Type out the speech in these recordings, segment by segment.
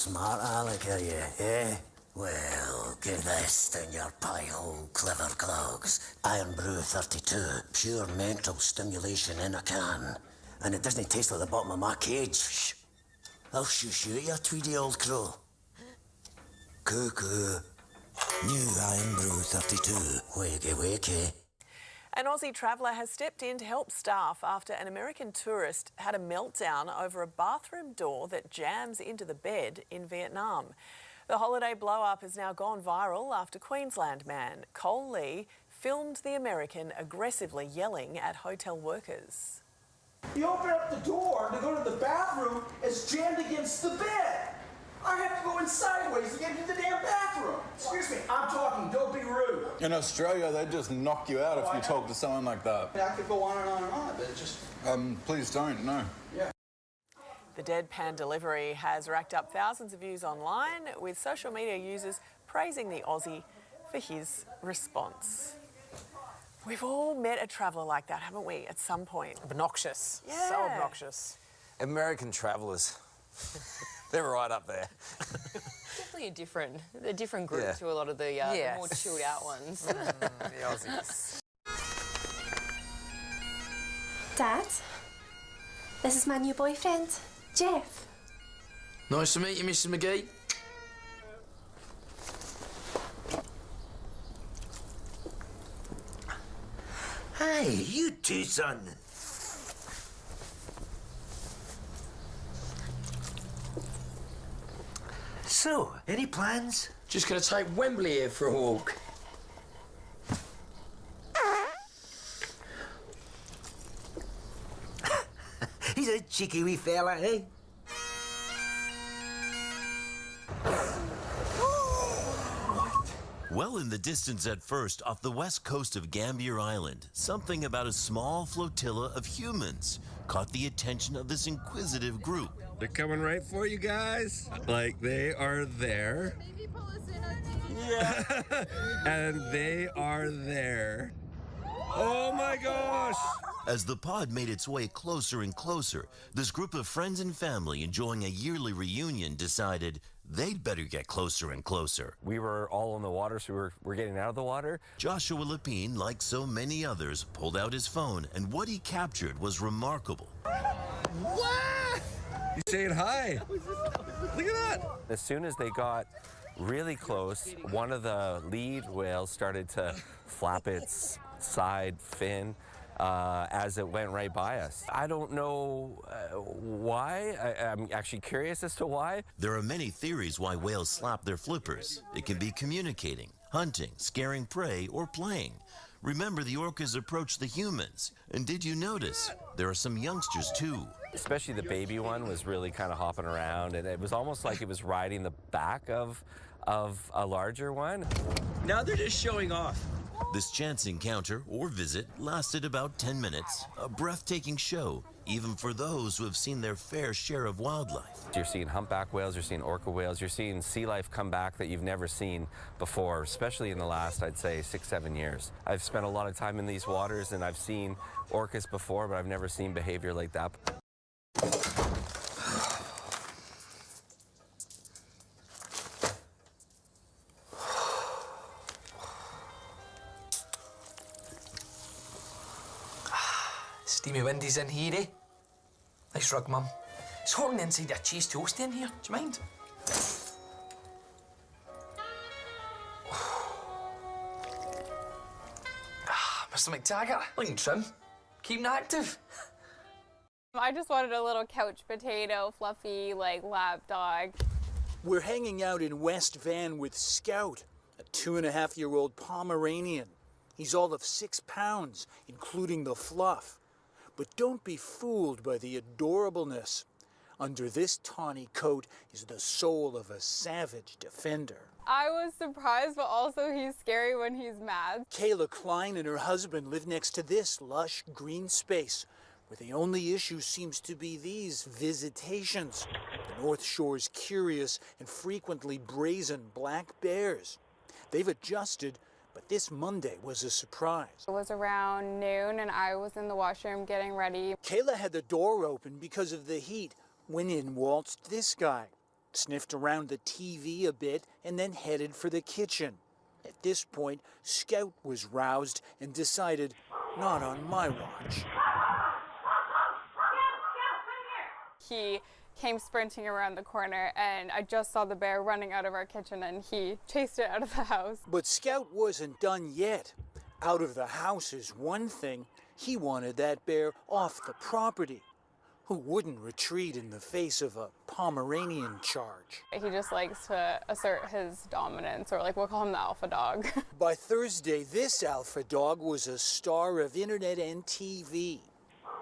smart aleck, are you, eh? Well, give this down your pie-hole, clever clogs. Iron Brew 32, pure mental stimulation in a can. And it doesn't taste like the bottom of my cage. Shh. I'll shoo you, you tweedy old crow. Cuckoo. New Iron Brew 32. Wakey, wakey. An Aussie traveller has stepped in to help staff after an American tourist had a meltdown over a bathroom door that jams into the bed in Vietnam. The holiday blow-up has now gone viral after Queensland man Cole Lee filmed the American aggressively yelling at hotel workers. You open up the door to go to the bathroom, it's jammed against the bed. I have to go in sideways to get into the damn bathroom. Excuse me, I'm talking, don't be rude. In Australia, they just knock you out if you talk to someone like that. I could go on and on and on, but it just... Please don't, no. Yeah. The deadpan delivery has racked up thousands of views online, with social media users praising the Aussie for his response. We've all met a traveller like that, haven't we, at some point? Obnoxious. Yeah. So obnoxious. American travellers. They're right up there. Definitely a different group to a lot of the more chilled out ones. The Aussies. Dad, this is my new boyfriend, Jeff. Nice to meet you, Mrs. McGee. Hey, you too, son. So, any plans? Just gonna take Wembley here for a walk. He's a cheeky wee fella, eh? Well in the distance at first, off the west coast of Gambier Island, something about a small flotilla of humans caught the attention of this inquisitive group. They're coming right for you guys. Like, they are there. Yeah. And they are there. Oh my gosh! As the pod made its way closer and closer, this group of friends and family enjoying a yearly reunion decided they'd better get closer and closer. We were all in the water, so we're getting out of the water. Joshua Lapine, like so many others, pulled out his phone, and what he captured was remarkable. What? You saying hi? Look at that. As soon as they got really close, one of the lead whales started to flap its side fin as it went right by us. I don't know why. I'm actually curious as to why. There are many theories why whales slap their flippers. It can be communicating, hunting, scaring prey, or playing. Remember, the orcas approach the humans. And did you notice? There are some youngsters, too. Especially the baby one was really kind of hopping around, and it was almost like it was riding the back of a larger one. Now they're just showing off. This chance encounter or visit lasted about 10 minutes. A breathtaking show, even for those who have seen their fair share of wildlife. You're seeing humpback whales, you're seeing orca whales, you're seeing sea life come back that you've never seen before, especially in the last, I'd say, 6-7 years. I've spent a lot of time in these waters, and I've seen orcas before, but I've never seen behavior like that. Steamy windies in here, eh? Nice rug, Mum. It's hot on the inside of a cheese toast in here. Do you mind? Mr. McTaggart, looking trim. Keeping active. I just wanted a little couch potato, fluffy, like, lap dog. We're hanging out in West Van with Scout, a 2.5-year-old Pomeranian. He's all of 6 pounds, including the fluff. But don't be fooled by the adorableness. Under this tawny coat is the soul of a savage defender. I was surprised, but also he's scary when he's mad. Kayla Klein and her husband live next to this lush green space, where the only issue seems to be these visitations. The North Shore's curious and frequently brazen black bears. They've adjusted, but this Monday was a surprise. It was around noon and I was in the washroom getting ready. Kayla had the door open because of the heat when in waltzed this guy. sniffed around the TV a bit, and then headed for the kitchen. At this point, Scout was roused and decided, not on my watch. He came sprinting around the corner, and I just saw the bear running out of our kitchen, and he chased it out of the house. But Scout wasn't done yet. Out of the house is one thing. He wanted that bear off the property. Who wouldn't retreat in the face of a Pomeranian charge? He just likes to assert his dominance, or like we'll call him the alpha dog. By Thursday, this alpha dog was a star of internet and TV.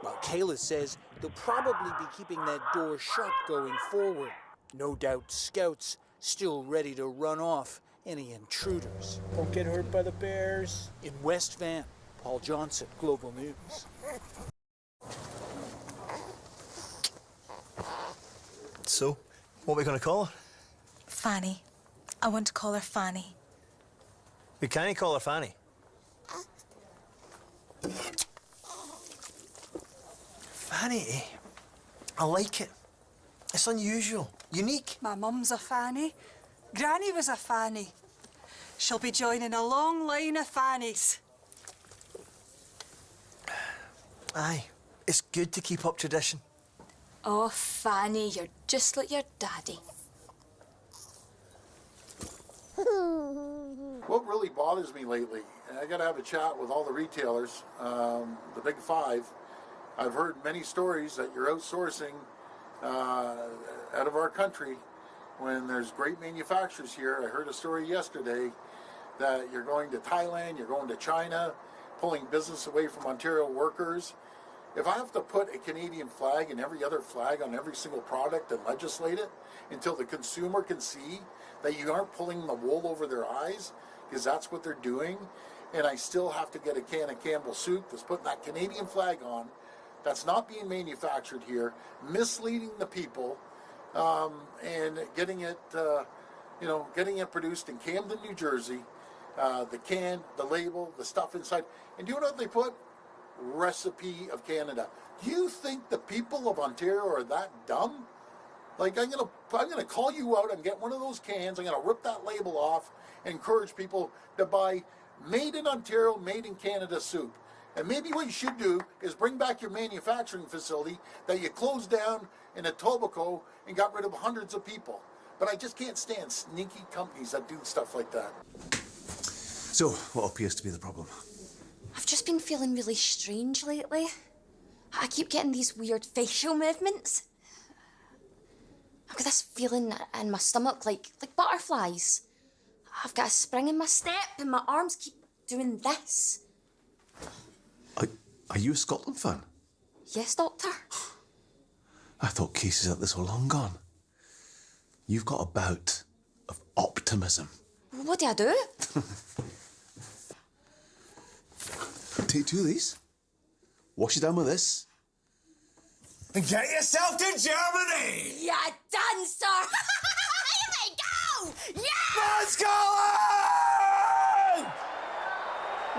Well, Kayla says they'll probably be keeping that door shut going forward. No doubt Scout's still ready to run off any intruders. Don't get hurt by the bears. In West Van, Paul Johnson, Global News. So, what are we going to call her? Fanny. I want to call her Fanny. We can't call her Fanny. Fanny, eh? I like it. It's unusual, unique. My mum's a Fanny. Granny was a Fanny. She'll be joining a long line of Fannies. Aye, it's good to keep up tradition. Oh, Fanny, you're just like your daddy. What really bothers me lately, and I got to have a chat with all the retailers, the big five. I've heard many stories that you're outsourcing out of our country when there's great manufacturers here. I heard a story yesterday that you're going to Thailand, you're going to China, pulling business away from Ontario workers. If I have to put a Canadian flag and every other flag on every single product and legislate it until the consumer can see that you aren't pulling the wool over their eyes, because that's what they're doing, and I still have to get a can of Campbell soup that's putting that Canadian flag on, that's not being manufactured here, misleading the people, and getting it, getting it produced in Camden, New Jersey, the can, the label, the stuff inside, and do you know what they put? Recipe of Canada. Do you think the people of Ontario are that dumb? Like, I'm gonna call you out and get one of those cans. I'm gonna rip that label off and encourage people to buy made in Ontario, made in Canada soup. And maybe what you should do is bring back your manufacturing facility that you closed down in Etobicoke and got rid of hundreds of people. But I just can't stand sneaky companies that do stuff like that. So, what appears to be the problem? I've just been feeling really strange lately. I keep getting these weird facial movements. I've got this feeling in my stomach like butterflies. I've got a spring in my step and my arms keep doing this. Are you a Scotland fan? Yes, Doctor. I thought cases like this were long gone. You've got a bout of optimism. What do I do? Take two of these, wash it down with this, and get yourself to Germany! Yeah, done, sir! Here we go! Yeah! Let's go!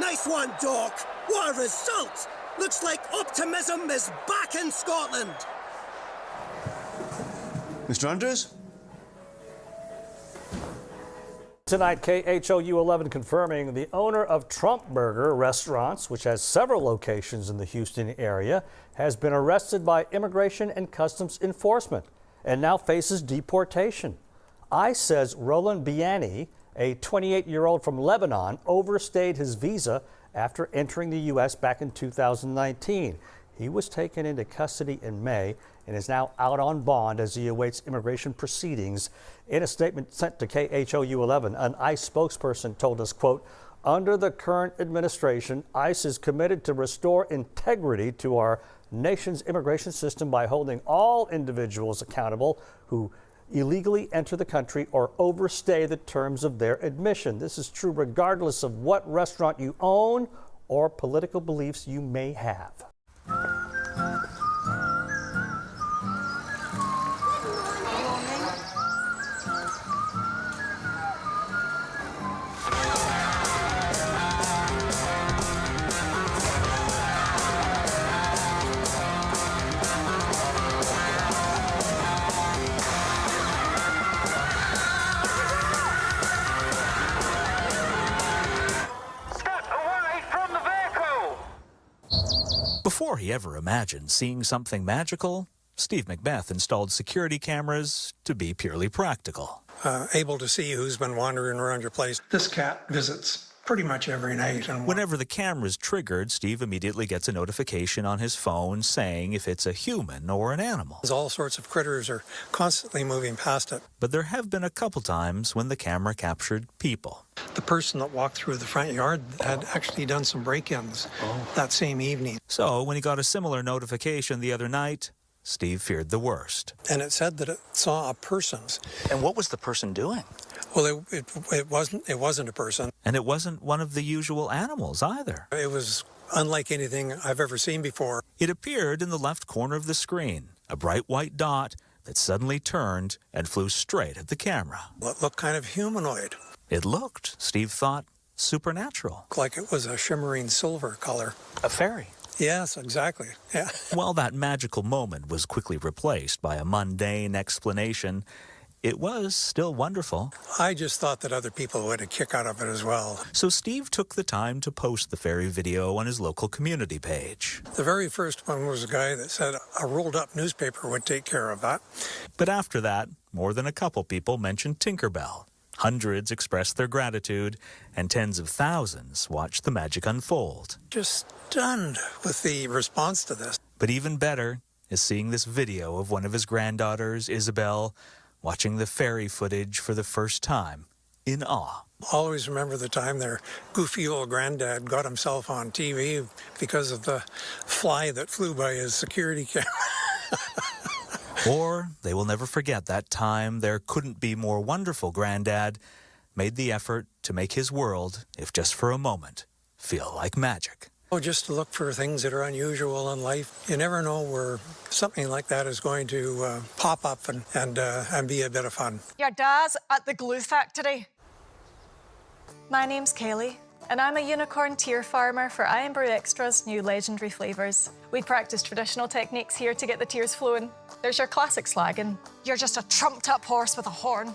Nice one, Doc. What a result! Looks like optimism is back in Scotland. Mr. Andrews? Tonight, KHOU 11 confirming the owner of Trump Burger Restaurants, which has several locations in the Houston area, has been arrested by Immigration and Customs Enforcement and now faces deportation. ICE says Roland Biani, a 28-year-old from Lebanon, overstayed his visa after entering the U.S. back in 2019. He was taken into custody in May and is now out on bond as he awaits immigration proceedings. In a statement sent to KHOU 11, an ICE spokesperson told us, quote, "Under the current administration, ICE is committed to restore integrity to our nation's immigration system by holding all individuals accountable who illegally enter the country or overstay the terms of their admission. This is true regardless of what restaurant you own or political beliefs you may have." he ever imagined seeing something magical, Steve Macbeth installed security cameras to be purely practical. Able to see who's been wandering around your place. This cat visits pretty much every night. And Whenever the camera's triggered, Steve immediately gets a notification on his phone saying if it's a human or an animal. all sorts of critters are constantly moving past it. But there have been a couple times when the camera captured people. The person that walked through the front yard had actually done some break-ins that same evening. So when he got a similar notification the other night, Steve feared the worst. And it said that it saw a person. And what was the person doing? Well, it wasn't a person. And it wasn't one of the usual animals either. It was unlike anything I've ever seen before. It appeared in the left corner of the screen, a bright white dot that suddenly turned and flew straight at the camera. It looked kind of humanoid. It looked, Steve thought, supernatural. Like it was a shimmering silver color. A fairy. Yes, exactly. Yeah. While that magical moment was quickly replaced by a mundane explanation, it was still wonderful. I just thought that other people would have a kick out of it as well. So Steve took the time to post the fairy video on his local community page. The very first one was a guy that said a rolled-up newspaper would take care of that. But after that, more than a couple people mentioned Tinkerbell. Hundreds expressed their gratitude, and tens of thousands watched the magic unfold. Just stunned with the response to this. But even better is seeing this video of one of his granddaughters, Isabel, watching the fairy footage for the first time, in awe. Always remember the time their goofy old granddad got himself on TV because of the fly that flew by his security camera. Or they will never forget that time their couldn't-be-more wonderful granddad made the effort to make his world, if just for a moment, feel like magic. Oh, just to look for things that are unusual in life. You never know where something like that is going to pop up and be a bit of fun. Your dad's at the glue factory. My name's Kaylee, and I'm a unicorn tier farmer for Iron Brew Extra's new legendary flavours. We practice traditional techniques here to get the tears flowing. There's your classic slagging. You're just a trumped-up horse with a horn.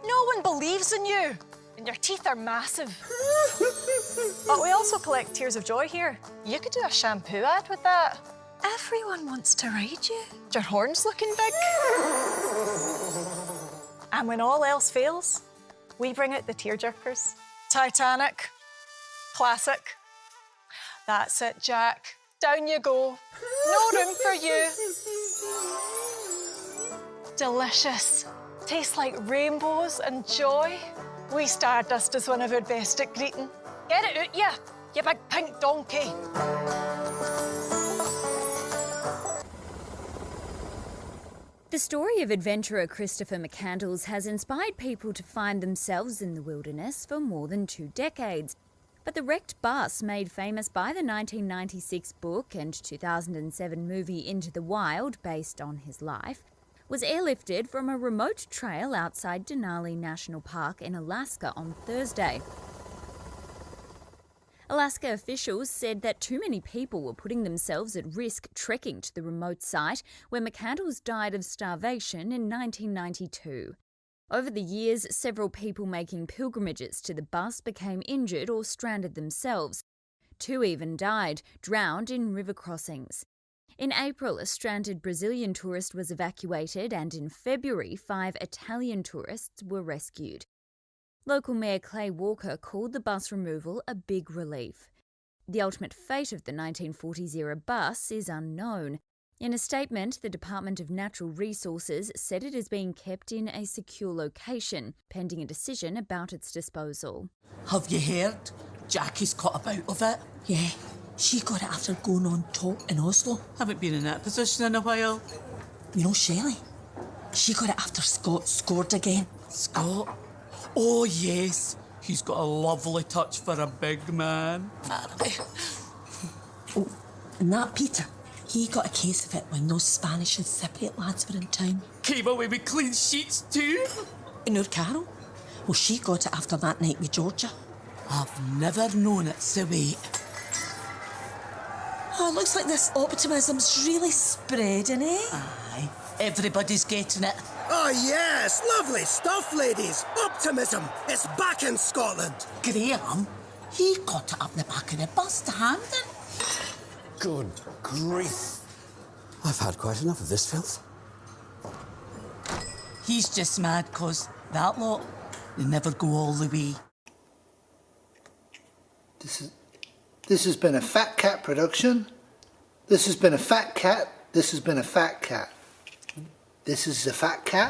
No one believes in you, and your teeth are massive. But we also collect tears of joy here. You could do a shampoo ad with that. Everyone wants to ride you. Your horn's looking big. And when all else fails, we bring out the tearjerkers. Titanic. Classic. That's it, Jack. Down you go. No room for you. Delicious. Tastes like rainbows and joy. We Stardust is one of our best at greeting. Get it out, you big pink donkey. The story of adventurer Christopher McCandless has inspired people to find themselves in the wilderness for more than 2 decades. But the wrecked bus, made famous by the 1996 book and 2007 movie Into the Wild, based on his life, was airlifted from a remote trail outside Denali National Park in Alaska on Thursday. Alaska officials said that too many people were putting themselves at risk trekking to the remote site where McCandless died of starvation in 1992. Over the years, several people making pilgrimages to the bus became injured or stranded themselves. 2 even died, drowned in river crossings. In April, a stranded Brazilian tourist was evacuated, and in February, 5 Italian tourists were rescued. Local Mayor Clay Walker called the bus removal a big relief. The ultimate fate of the 1940s-era bus is unknown. In a statement, the Department of Natural Resources said it is being kept in a secure location, pending a decision about its disposal. Have you heard? Jackie's caught a bout of it. Yeah, she got it after going on top in Oslo. Haven't been in that position in a while. You know Shelley? She got it after Scott scored again. Scott? Oh, yes. He's got a lovely touch for a big man. Oh, and that Peter, he got a case of it when those Spanish and Cypriot lads were in town. Came away with clean sheets too. And our Carol? Well, she got it after that night with Georgia. I've never known it so wait. Oh, it looks like this optimism's really spreading, eh? Aye. Everybody's getting it. Oh, yes. Lovely stuff, ladies. Optimism. It's back in Scotland. Graham, he got it up the back of the bus to Hampden. Good grief. I've had quite enough of this filth. He's just mad 'cause that lot, they never go all the way. This has been a Fat Cat production. This has been a Fat Cat. This has been a Fat Cat. This is a Fat Cat.